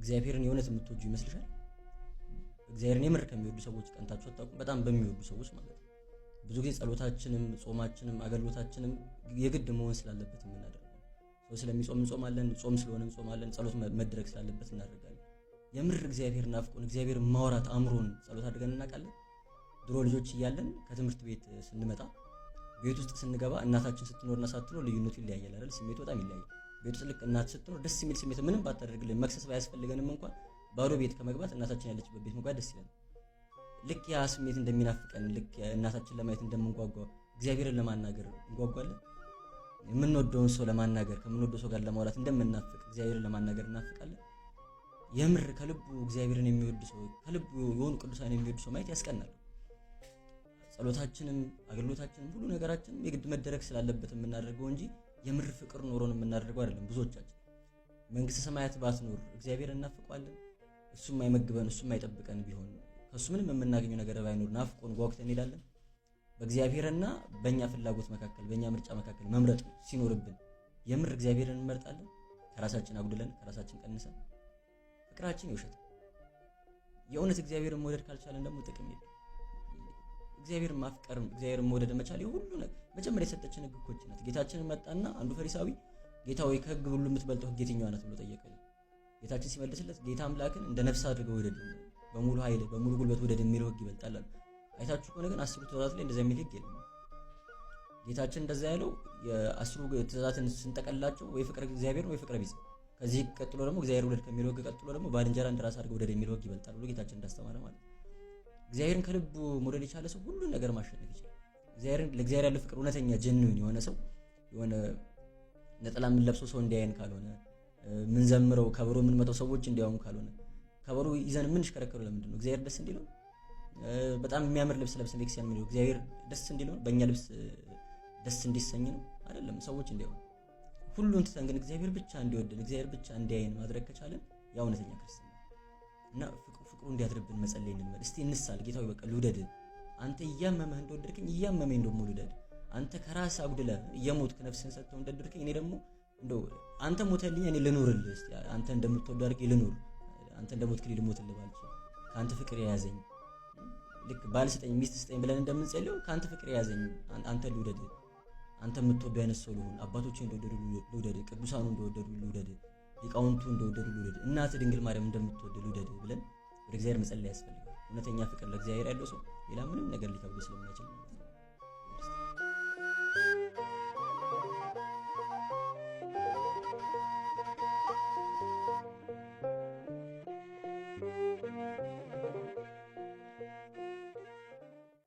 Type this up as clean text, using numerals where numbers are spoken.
እግዚአብሔርን የእውነት የምትወጁ ይመስልሻል? እግዚአብሔርን የምር ከሚወዱ ሰዎች ቀንታችሁ አታውቁም? በጣም በሚወዱ ሰዎች ማለት ነው። ብዙ ጊዜ ጸሎታችንም ጾማችንም አገልግሎታችንም የግድ መሆን ስላለበት የምናደርገው ሰው ስለሚጾም እንጾማለን፣ ጾም ስለሆነ እንጾማለን፣ ጸሎት መድረግ ስላለበት እናደርጋለን። የምር እግዚአብሔር ናፍቆን እግዚአብሔር ማውራት አምሮን ጸሎት አድርገን እናውቃለን? ድሮ ልጆች እያለን ከትምህርት ቤት ስንመጣ ቤት ውስጥ ስንገባ እናታችን ስትኖርና ሳትኖር ልዩነቱ ይለያያል አይደል? ስሜቱ በጣም ይለያያል። ቤት ውስጥ ልክ እናት ስትኖር ደስ የሚል ስሜት ምንም ባታደርግልን መክሰስ ባያስፈልገንም እንኳን ባዶ ቤት ከመግባት እናታችን ያለችበት ቤት መግባት ደስ ይላል። ልክ ያ ስሜት እንደሚናፍቀን ልክ እናታችን ለማየት እንደምንጓጓ እግዚአብሔርን ለማናገር እንጓጓለን። የምንወደውን ሰው ለማናገር ከምንወደው ሰው ጋር ለማውራት እንደምናፍቅ እግዚአብሔርን ለማናገር እናፍቃለን። የምር ከልቡ እግዚአብሔርን የሚወድ ሰው ከልቡ የሆኑ ቅዱሳን የሚወድ ሰው ማየት ያስቀናል። ጸሎታችንም አገልግሎታችንም ሁሉ ነገራችንም የግድ መደረግ ስላለበት የምናደርገው እንጂ የምር ፍቅር ኖሮን የምናደርገው አይደለም። ብዙዎቻችን መንግስተ ሰማያት ባትኖር እግዚአብሔርን እናፍቀዋለን። እሱም አይመግበን እሱም አይጠብቀን ቢሆን ከሱ ምንም የምናገኘው ነገር ባይኖር ናፍቆን ጓጉተን እንሄዳለን። በእግዚአብሔርና በእኛ ፍላጎት መካከል በእኛ ምርጫ መካከል መምረጥ ሲኖርብን የምር እግዚአብሔርን እንመርጣለን። ከራሳችን አጉድለን ከራሳችን ቀንሰን ፍቅራችን ይውሸት። የእውነት እግዚአብሔርን መውደድ ካልቻለን ደግሞ ጥቅም የለም። እግዚአብሔርን ማፍቀር እግዚአብሔርን መውደድ መቻል ሁሉ ነገር መጀመሪያ የሰጠችን ሕግ እኮ ናት። ጌታችንን መጣና አንዱ ፈሪሳዊ ጌታ ሆይ ከሕግ ሁሉ የምትበልጠው ሕግ የትኛዋ ናት ብሎ ጠየቀው። ጌታችን ሲመልስለት ጌታ አምላክን እንደ ነፍስ አድርገው ውደድ፣ በሙሉ ኃይል በሙሉ ጉልበት ውደድ የሚለው ሕግ ይበልጣል አለ። አይታችሁ ከሆነ ግን 10 ትእዛዛት ላይ እንደዛ የሚል ሕግ የለም። ጌታችን እንደዛ ያለው የ10 ትእዛዛትን ስንጠቀላቸው ወይ ፍቅር እግዚአብሔር ወይ ፍቅር ቢጽ ከዚህ ቀጥሎ ደግሞ እግዚአብሔር ውደድ ከሚለው ሕግ ቀጥሎ ደግሞ ባልንጀራ እንደራስ አድርገው ውደድ የሚለው ሕግ ይበልጣል ብሎ ጌታችን እንዳስተማረ ማለት ነው። እግዚአብሔርን ከልቡ መውደድ የቻለ ሰው ሁሉን ነገር ማሸነፍ ይችላል። ለእግዚአብሔር ያለው ፍቅር እውነተኛ ጀንዊን የሆነ ሰው የሆነ ነጠላ የምንለብሰው ሰው እንዲያየን ካልሆነ ምን ዘምረው ከበሮ የምንመታው ሰዎች እንዲያውም ካልሆነ ከበሮ ይዘን የምንሽከረከሩ ለምንድን ነው? እግዚአብሔር ደስ እንዲለው በጣም የሚያምር ልብስ ለብሰን ቤተክርስቲያን የምንሄደው እግዚአብሔር ደስ እንዲለው በእኛ ልብስ ደስ እንዲሰኝ ነው አይደለም። ሰዎች እንዲያውም ሁሉን ትተን ግን እግዚአብሔር ብቻ እንዲወደን እግዚአብሔር ብቻ እንዲያየን ማድረግ ከቻለን ያ እውነተኛ ክርስትና እና ፍቅሩ እንዲያድርብን መጸለይ እንልመድ። እስቲ እንሳል። ጌታ ሆይ በቃ ልውደድ፣ አንተ እያመመህ እንደወደድከኝ እያመመኝ ደግሞ ልውደድ። አንተ ከራስ አጉድለህ እየሞትክ ነፍስህን ሰጥተው እንደወደድከኝ እኔ ደግሞ እንደው አንተ ሞተልኝ እኔ ልኖርልህ። እስቲ አንተ እንደምትወደው አድርጌ ልኖር፣ አንተ እንደሞትክልኝ ልሞትልህ ባልችል ከአንተ ፍቅር የያዘኝ ልክ ባል ስጠኝ ሚስት ስጠኝ ብለን እንደምንጸልየው ከአንተ ፍቅር የያዘኝ አንተ ልውደድ፣ አንተ የምትወደው አይነት ሰው ልሁን፣ አባቶቼ እንደወደዱ ልውደድ፣ ቅዱሳኑ እንደወደዱ ልውደድ፣ ሊቃውንቱ እንደወደዱ ልውደድ፣ እናት ድንግል ማርያም እንደምትወደድ ልውደድ ብለን ወደ እግዚአብሔር መጸለይ ያስፈልጋል። እውነተኛ ፍቅር ለእግዚአብሔር ያለው ሰው ሌላ ምንም ነገር ሊከብድ ስለማይችል ማለት ነው።